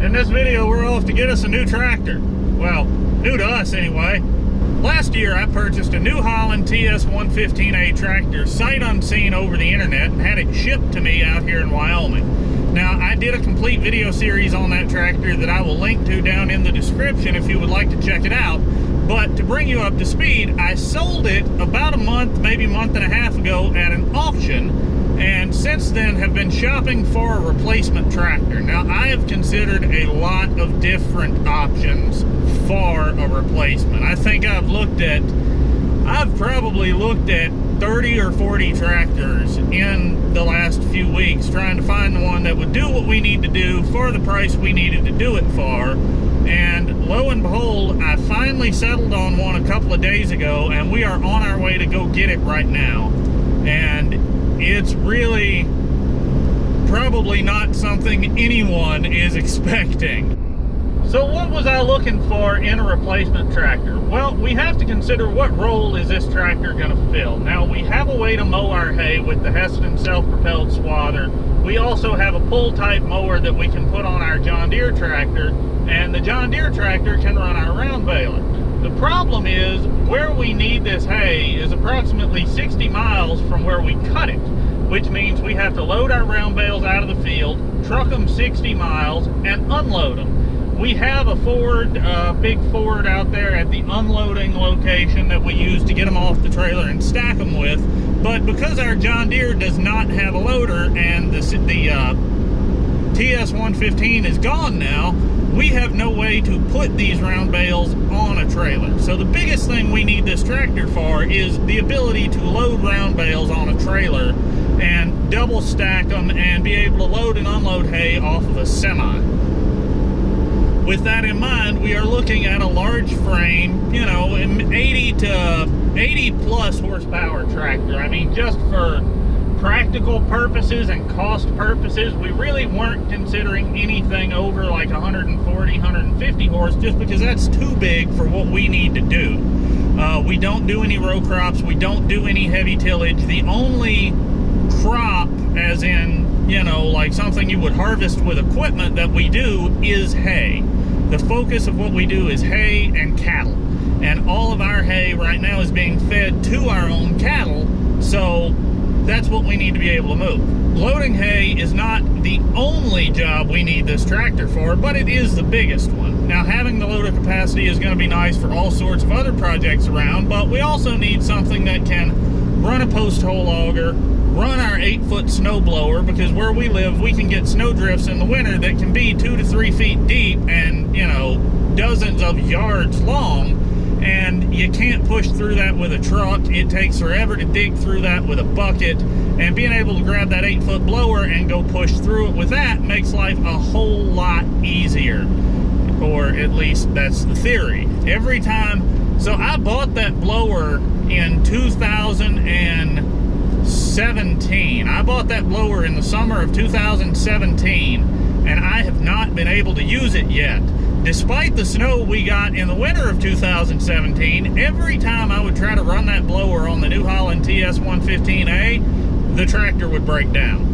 In this video, we're off to get us a new tractor. Well, new to us anyway. Last year, I purchased a New Holland TS115A tractor sight unseen over the internet and had it shipped to me out here in Wyoming. Now, I did a complete video series on that tractor that I will link to down in the description if you would like to check it out. But to bring you up to speed, I sold it about a month, maybe month and a half ago at an auction, and since then have been shopping for a replacement tractor. Now, I have considered a lot of different options for a replacement. I think I've probably looked at 30 or 40 tractors in the last few weeks, trying to find the one that would do what we need to do for the price we needed to do it for. And lo and behold, I finally settled on one a couple of days ago, and we are on our way to go get it right now. And it's really probably not something anyone is expecting. So what was I looking for in a replacement tractor? Well, we have to consider what role is this tractor going to fill. Now, we have a way to mow our hay with the Hesston self-propelled swather. We also have a pull-type mower that we can put on our John Deere tractor, and the John Deere tractor can run our round baler. The problem is, where we need this hay is approximately 60 miles from where we cut it, which means we have to load our round bales out of the field, truck them 60 miles, and unload them. We have a Ford, big Ford out there at the unloading location that we use to get them off the trailer and stack them with, but because our John Deere does not have a loader and the TS115 is gone now, we have no way to put these round bales on a trailer. So the biggest thing we need this tractor for is the ability to load round bales on a trailer and double stack them and be able to load and unload hay off of a semi. With that in mind, we are looking at a large frame, you know, 80 plus horsepower tractor. I mean, just for practical purposes and cost purposes, we really weren't considering anything over like 140, 150 horse, just because that's too big for what we need to do. We don't do any row crops, we don't do any heavy tillage. The only crop, as in, you know, like something you would harvest with equipment, that we do is hay. The focus of what we do is hay and cattle. And all of our hay right now is being fed to our own cattle, so that's what we need to be able to move. Loading hay is not the only job we need this tractor for, but it is the biggest one. Now, having the loader capacity is going to be nice for all sorts of other projects around, but we also need something that can run a post hole auger, run our 8-foot snow blower, because where we live, we can get snow drifts in the winter that can be 2 to 3 feet deep and, you know, dozens of yards long. And you can't push through that with a truck. It takes forever to dig through that with a bucket, and being able to grab that 8-foot blower and go push through it with that makes life a whole lot easier, or at least that's the theory. Every time, so I bought that blower in 2017. I bought that blower in the summer of 2017, and I have not been able to use it yet. Despite the snow we got in the winter of 2017, every time I would try to run that blower on the New Holland TS115A, the tractor would break down.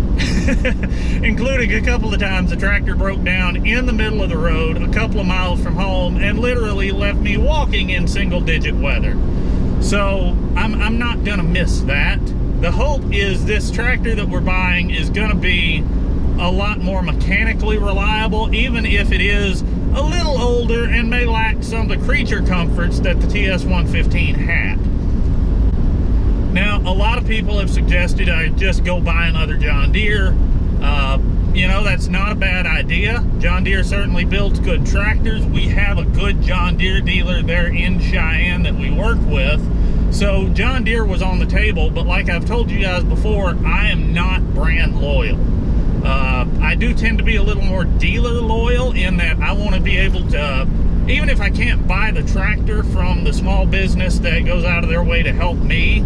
Including a couple of times the tractor broke down in the middle of the road, a couple of miles from home, and literally left me walking in single-digit weather. So I'm not gonna miss that. The hope is this tractor that we're buying is gonna be a lot more mechanically reliable, even if it is a little older and may lack some of the creature comforts that the TS115 had. Now, a lot of people have suggested I just go buy another John Deere. You know, that's not a bad idea. John Deere certainly builds good tractors. We have a good John Deere dealer there in Cheyenne that we work with. So John Deere was on the table, but like I've told you guys before, I am not brand loyal. I do tend to be a little more dealer loyal in that I want to be able to, even if I can't buy the tractor from the small business that goes out of their way to help me,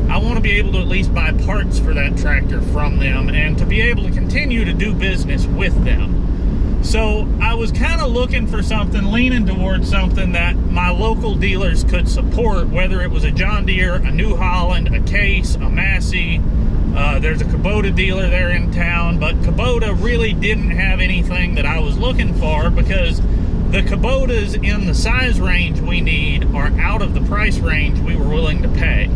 I want to be able to at least buy parts for that tractor from them and to be able to continue to do business with them. So I was kind of looking for something, leaning towards something that my local dealers could support, whether it was a John Deere, a New Holland, a Case, a Massey, There's a Kubota dealer there in town, but Kubota really didn't have anything that I was looking for, because the Kubotas in the size range we need are out of the price range we were willing to pay.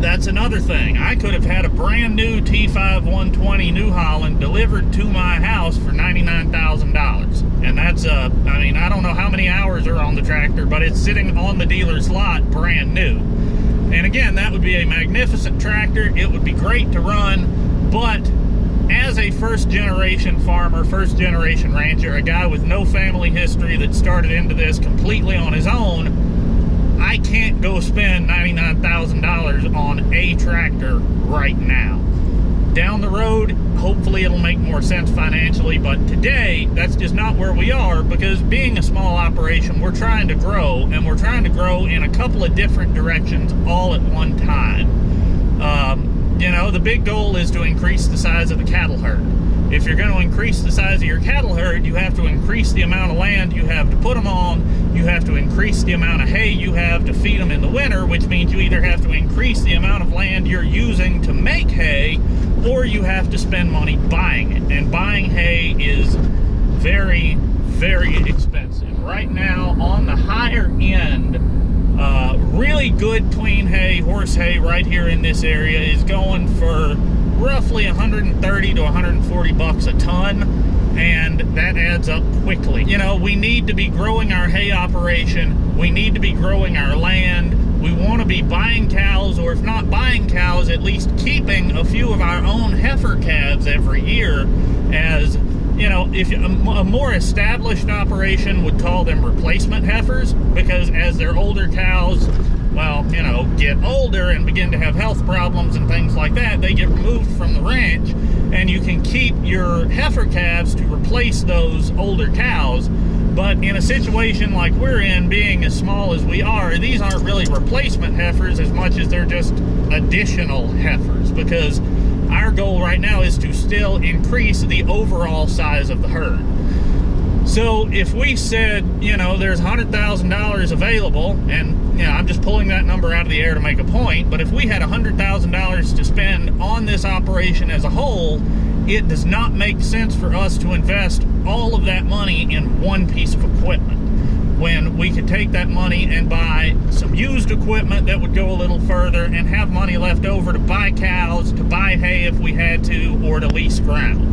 That's another thing. I could have had a brand new T5 120 New Holland delivered to my house for $99,000. And that's, I mean, I don't know how many hours are on the tractor, but it's sitting on the dealer's lot brand new. And again, that would be a magnificent tractor. It would be great to run, but as a first-generation farmer, first-generation rancher, a guy with no family history that started into this completely on his own, I can't go spend $99,000 on a tractor right now. Down the road, hopefully it'll make more sense financially, but today, that's just not where we are, because being a small operation, we're trying to grow, and we're trying to grow in a couple of different directions all at one time. You know, the big goal is to increase the size of the cattle herd. If you're going to increase the size of your cattle herd, you have to increase the amount of land you have to put them on. You have to increase the amount of hay you have to feed them in the winter, which means you either have to increase the amount of land you're using to make hay, or you have to spend money buying it. And buying hay is very, very expensive. Right now, on the higher end, really good clean hay, horse hay right here in this area is going for roughly 130 to 140 bucks a ton, and that adds up quickly. You know, we need to be growing our hay operation, we need to be growing our land, we want to be buying cows, or if not buying cows, at least keeping a few of our own heifer calves every year. As you know, if a more established operation would call them replacement heifers, because as their older cows, well, you know, get older and begin to have health problems and things like that, they get removed from the ranch, and you can keep your heifer calves to replace those older cows. But in a situation like we're in, being as small as we are, these aren't really replacement heifers as much as they're just additional heifers, because our goal right now is to still increase the overall size of the herd. So if we said, you know, there's $100,000 available, and you know, I'm just pulling that number out of the air to make a point, but if we had $100,000 to spend on this operation as a whole, it does not make sense for us to invest all of that money in one piece of equipment, when we could take that money and buy some used equipment that would go a little further and have money left over to buy cows, to buy hay if we had to, or to lease ground.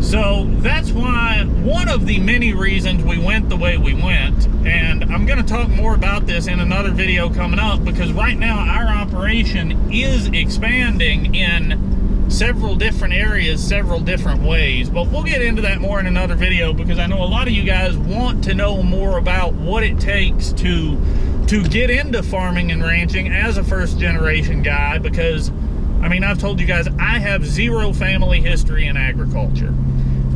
So that's why, one of the many reasons we went the way we went, and I'm going to talk more about this in another video coming up, because right now our operation is expanding in several different areas, several different ways, but we'll get into that more in another video, because I know a lot of you guys want to know more about what it takes to get into farming and ranching as a first-generation guy, because I mean, I've told you guys, I have zero family history in agriculture.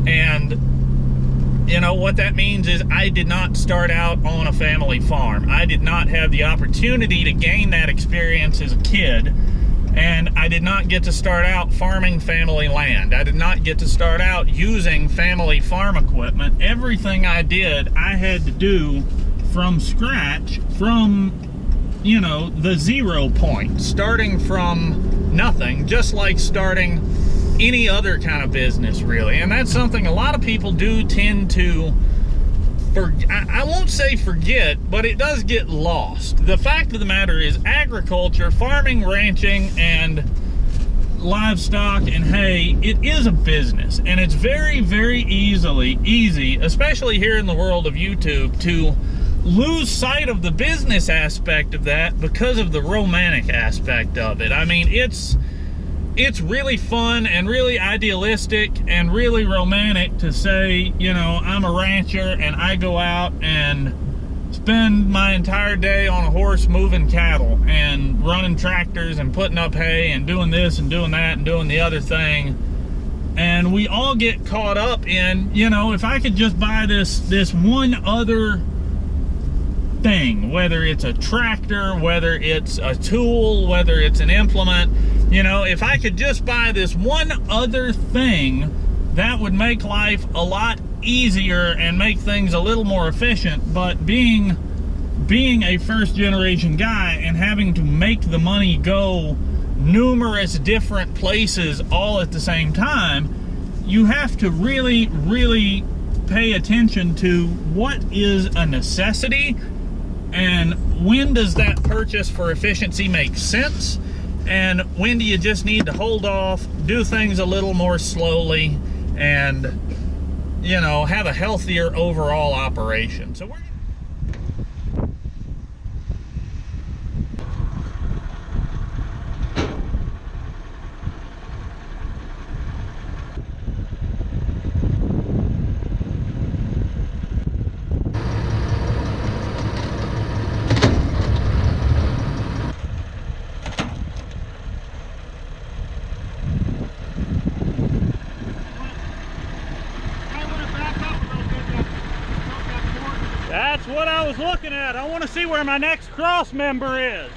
And, you know, what that means is I did not start out on a family farm. I did not have the opportunity to gain that experience as a kid. And I did not get to start out farming family land. I did not get to start out using family farm equipment. Everything I did, I had to do from scratch, from, you know, the 0 point, starting from nothing, just like starting any other kind of business, really. And that's something a lot of people do tend to, I won't say forget, but it does get lost. The fact of the matter is, agriculture, farming, ranching, and livestock and hay, it is a business. And it's very, very easy, especially here in the world of YouTube, to lose sight of the business aspect of that because of the romantic aspect of it. I mean, it's really fun and really idealistic and really romantic to say, you know, I'm a rancher and I go out and spend my entire day on a horse moving cattle and running tractors and putting up hay and doing this and doing that and doing the other thing. And we all get caught up in, you know, if I could just buy this one other thing, whether it's a tractor, whether it's a tool, whether it's an implement, you know, if I could just buy this one other thing, that would make life a lot easier and make things a little more efficient. But being being a first generation guy and having to make the money go numerous different places all at the same time, you have to really, really pay attention to what is a necessity and when does that purchase for efficiency make sense, and when do you just need to hold off, do things a little more slowly, and, you know, have a healthier overall operation. So we're That's what I was looking at. I want to see where my next cross member is.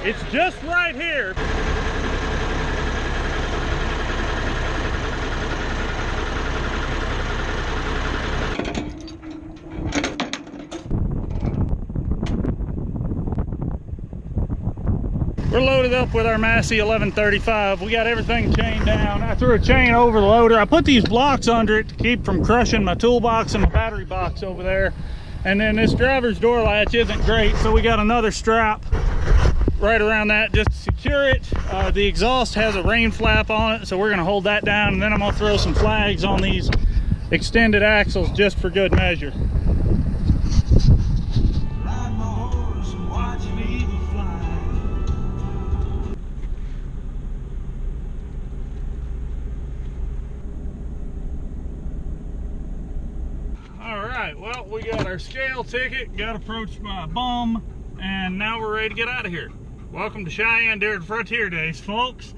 It's just right here. We're loaded up with our Massey 1135. We got everything chained down. I threw a chain over the loader. I put these blocks under it to keep from crushing my toolbox and my battery box over there. And then this driver's door latch isn't great, so we got another strap right around that just to secure it. The exhaust has a rain flap on it, so we're gonna hold that down, and then I'm gonna throw some flags on these extended axles just for good measure. Alright, well, we got our scale ticket, got approached by a bum, and now we're ready to get out of here. Welcome to Cheyenne during Frontier Days, folks.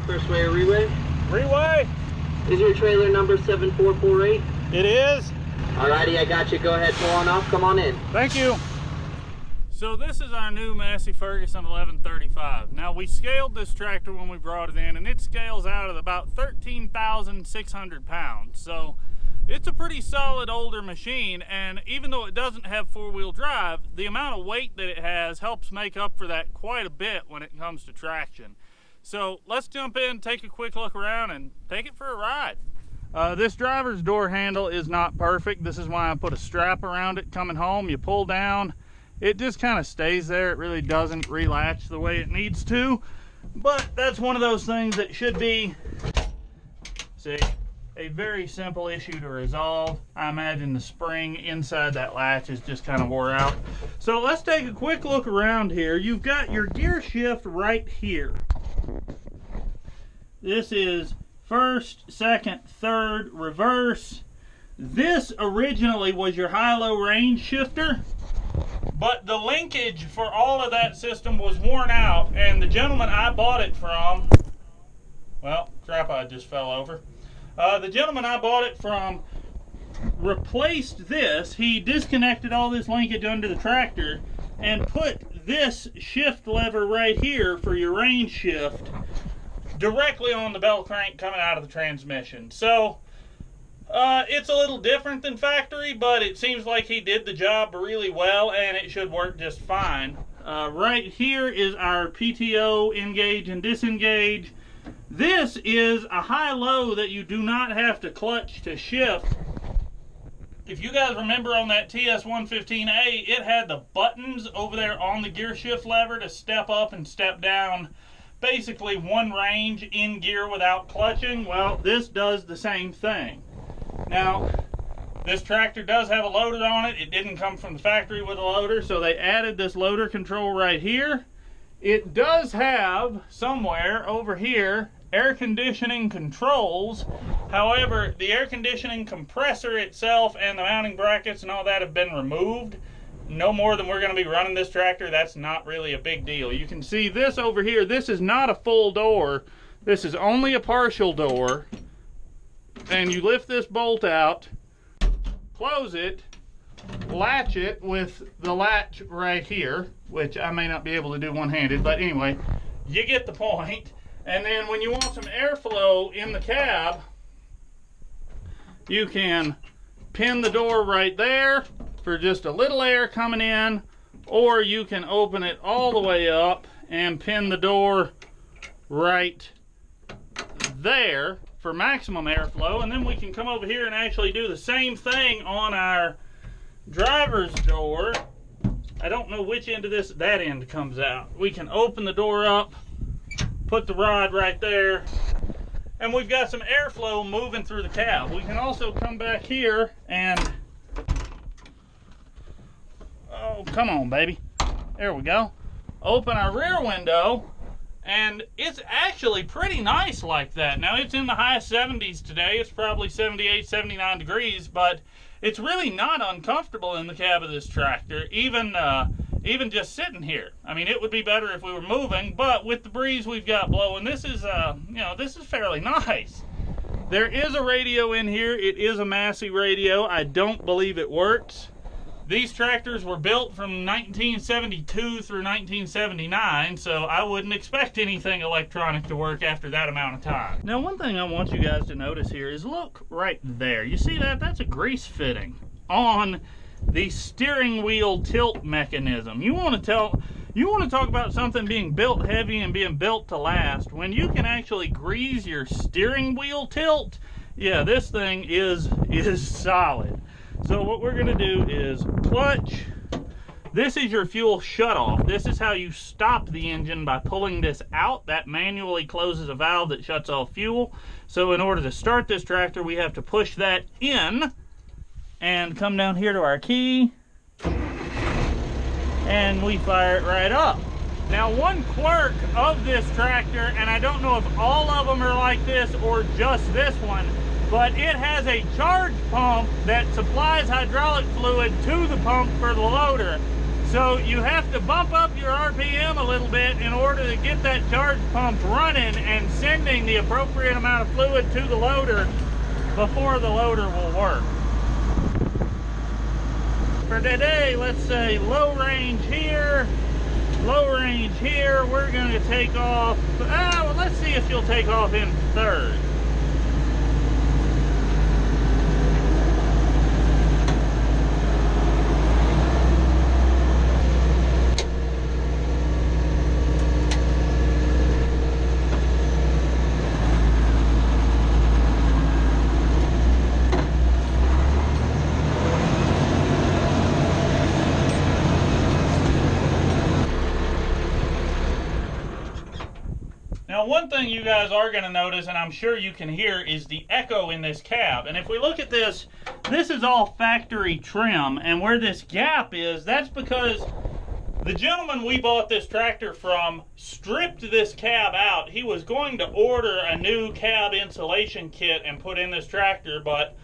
First way or relay? Relay! Is your trailer number 7448? It is. Alrighty, I got you. Go ahead, pull on off. Come on in. Thank you. So this is our new Massey Ferguson 1135. Now we scaled this tractor when we brought it in, and it scales out at about 13,600 pounds. So it's a pretty solid older machine, and even though it doesn't have four-wheel drive, the amount of weight that it has helps make up for that quite a bit when it comes to traction. So let's jump in, take a quick look around, and take it for a ride. This driver's door handle is not perfect. This is why I put a strap around it coming home. You pull down, it just kind of stays there. It really doesn't relatch the way it needs to. But that's one of those things that should be, see, a very simple issue to resolve. I imagine the spring inside that latch is just kind of wore out. So let's take a quick look around here. You've got your gear shift right here. This is first, second, third, reverse. This originally was your high-low range shifter, but the linkage for all of that system was worn out, and the gentleman I bought it from, well, tripod just fell over. The gentleman I bought it from replaced this. He disconnected all this linkage under the tractor and put this shift lever right here for your range shift directly on the bell crank coming out of the transmission. So it's a little different than factory, but it seems like he did the job really well, and it should work just fine. Right here is our Pto Engage and Disengage. This is a high-low that you do not have to clutch to shift. If you guys remember on that TS115A, it had the buttons over there on the gear shift lever to step up and step down. Basically one range in gear without clutching. Well, this does the same thing. Now, this tractor does have a loader on it. It didn't come from the factory with a loader, so they added this loader control right here. It does have somewhere over here air conditioning controls. However, the air conditioning compressor itself and the mounting brackets and all that have been removed. No more than we're going to be running this tractor. That's not really a big deal. You can see this over here. This is not a full door. This is only a partial door. and you lift this bolt out, close it, latch it with the latch right here, which I may not be able to do one-handed, but anyway, you get the point. And then when you want some airflow in the cab, you can pin the door right there for just a little air coming in, or you can open it all the way up and pin the door right there for maximum airflow. And then we can come over here and actually do the same thing on our driver's door. I don't know which end of this, that end comes out. We can open the door up, put the rod right there, and we've got some airflow moving through the cab. We can also come back here and, oh, come on, baby. There we go. Open our rear window, and it's actually pretty nice like that. Now, it's in the high 70s today. It's probably 78, 79 degrees, but it's really not uncomfortable in the cab of this tractor, even just sitting here. I mean, it would be better if we were moving, but with the breeze we've got blowing, this is, you know, this is fairly nice. There is a radio in here. It is a Massey radio. I don't believe it works. These tractors were built from 1972 through 1979, so I wouldn't expect anything electronic to work after that amount of time. Now, one thing I want you guys to notice here is look right there. You see that? That's a grease fitting on the steering wheel tilt mechanism. You want to talk about something being built heavy and being built to last. When you can actually grease your steering wheel tilt, yeah, this thing is solid. So what we're going to do is clutch. This is your fuel shutoff. This is how you stop the engine, by pulling this out. That manually closes a valve that shuts off fuel. So in order to start this tractor, we have to push that in and come down here to our key, and we fire it right up. Now, one quirk of this tractor, and I don't know if all of them are like this or just this one, but it has a charge pump that supplies hydraulic fluid to the pump for the loader. So you have to bump up your RPM a little bit in order to get that charge pump running and sending the appropriate amount of fluid to the loader before the loader will work. For today, let's say low range here, low range here. We're going to take off, well, let's see if you'll take off in third. Now, one thing you guys are going to notice, and I'm sure you can hear, is the echo in this cab. And if we look at this, this is all factory trim. And where this gap is, that's because the gentleman we bought this tractor from stripped this cab out. He was going to order a new cab insulation kit and put in this tractor, but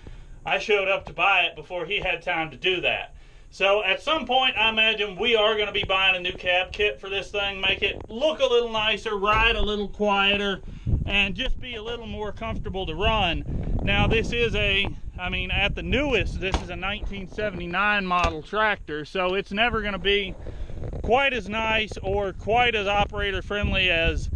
I showed up to buy it before he had time to do that. So at some point, I imagine we are going to be buying a new cab kit for this thing, make it look a little nicer, ride a little quieter, and just be a little more comfortable to run. Now, this is at the newest, this is a 1979 model tractor, so it's never going to be quite as nice or quite as operator friendly as,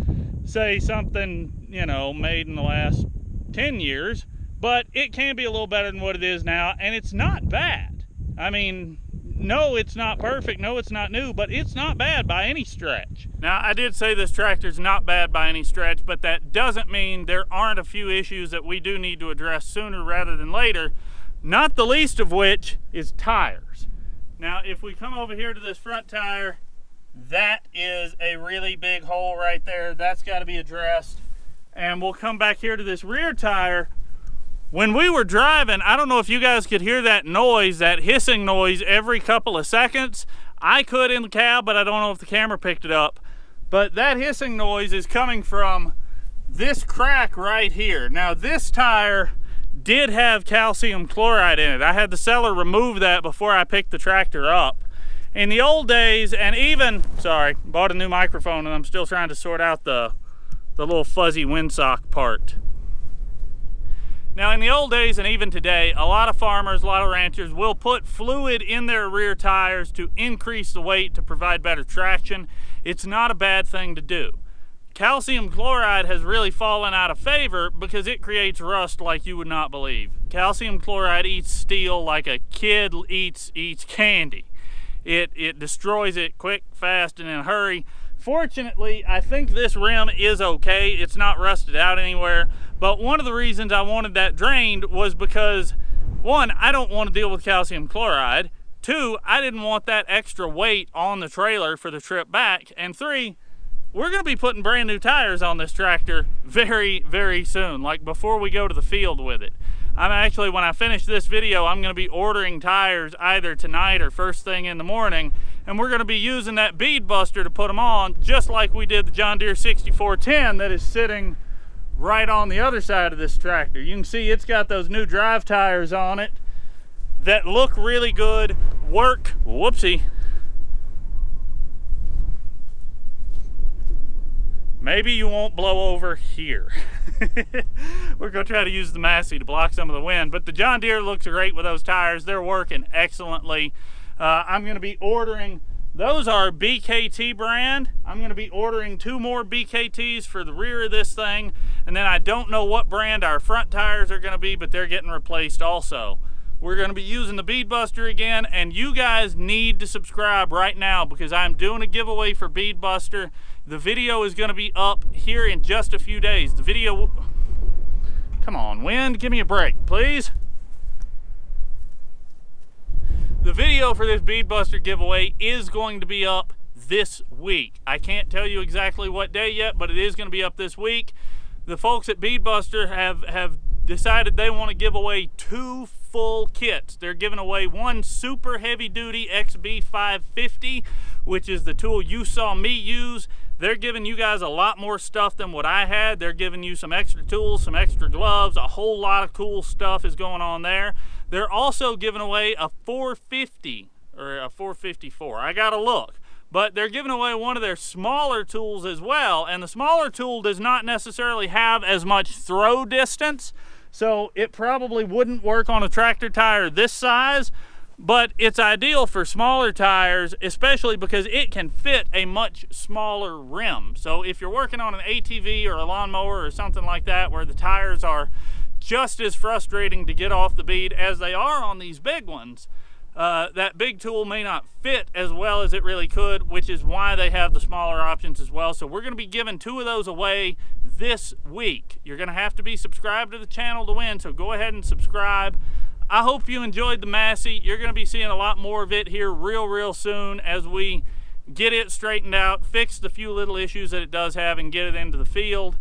say, something, you know, made in the last 10 years, but it can be a little better than what it is now, and it's not bad. I mean, no, it's not perfect. No, it's not new, but it's not bad by any stretch. Now, I did say this tractor's not bad by any stretch, but that doesn't mean there aren't a few issues that we do need to address sooner rather than later, not the least of which is tires. Now, if we come over here to this front tire, that is a really big hole right there. That's got to be addressed. And we'll come back here to this rear tire. When we were driving, I don't know if you guys could hear that noise, that hissing noise every couple of seconds. I could in the cab, but I don't know if the camera picked it up. But that hissing noise is coming from this crack right here. Now, this tire did have calcium chloride in it. I had the seller remove that before I picked the tractor up. In the old days, and even, sorry, bought a new microphone and I'm still trying to sort out the little fuzzy windsock part. Now, in the old days and even today, a lot of farmers, a lot of ranchers will put fluid in their rear tires to increase the weight to provide better traction. It's not a bad thing to do. Calcium chloride has really fallen out of favor because it creates rust like you would not believe. Calcium chloride eats steel like a kid eats candy. It destroys it quick, fast, and in a hurry. Fortunately, I think this rim is okay. It's not rusted out anywhere. But one of the reasons I wanted that drained was because, one, I don't want to deal with calcium chloride. Two, I didn't want that extra weight on the trailer for the trip back. And three, we're going to be putting brand new tires on this tractor very, very soon, like before we go to the field with it. I'm actually, when I finish this video, I'm going to be ordering tires either tonight or first thing in the morning, and we're going to be using that bead buster to put them on, just like we did the John Deere 6410 that is sitting right on the other side of this tractor. You can see it's got those new drive tires on it that look really good, work, whoopsie. Maybe you won't blow over here. We're going to try to use the Massey to block some of the wind, but the John Deere looks great with those tires. They're working excellently. I'm going to be ordering, those are BKT brand. I'm going to be ordering 2 more BKTs for the rear of this thing, and then I don't know what brand our front tires are going to be, but they're getting replaced also. We're going to be using the bead buster again, and you guys need to subscribe right now because I'm doing a giveaway for bead buster. The video is going to be up here in just a few days. The video, come on, wind, give me a break, please. The video for this bead buster giveaway is going to be up this week. I can't tell you exactly what day yet, but it is going to be up this week. The folks at Bead Buster have decided they want to give away 2 full kits. They're giving away 1 super heavy duty XB550, which is the tool you saw me use. They're giving you guys a lot more stuff than what I had. They're giving you some extra tools, some extra gloves, a whole lot of cool stuff is going on there. They're also giving away a 450 or a 454. I gotta look. But they're giving away one of their smaller tools as well, and the smaller tool does not necessarily have as much throw distance, so it probably wouldn't work on a tractor tire this size, but it's ideal for smaller tires, especially because it can fit a much smaller rim. So if you're working on an ATV or a lawnmower or something like that where the tires are just as frustrating to get off the bead as they are on these big ones, that big tool may not fit as well as it really could, which is why they have the smaller options as well. So we're going to be giving 2 of those away this week. You're going to have to be subscribed to the channel to win, so go ahead and subscribe. I hope you enjoyed the Massey. You're going to be seeing a lot more of it here real soon as we get it straightened out, fix the few little issues that it does have, and get it into the field.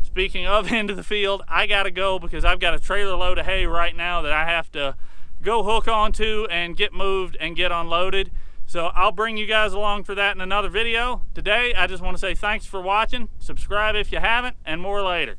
Speaking of into the field, I got to go because I've got a trailer load of hay right now that I have to go hook onto and get moved and get unloaded. So I'll bring you guys along for that in another video. Today, I just want to say thanks for watching. Subscribe if you haven't, and more later.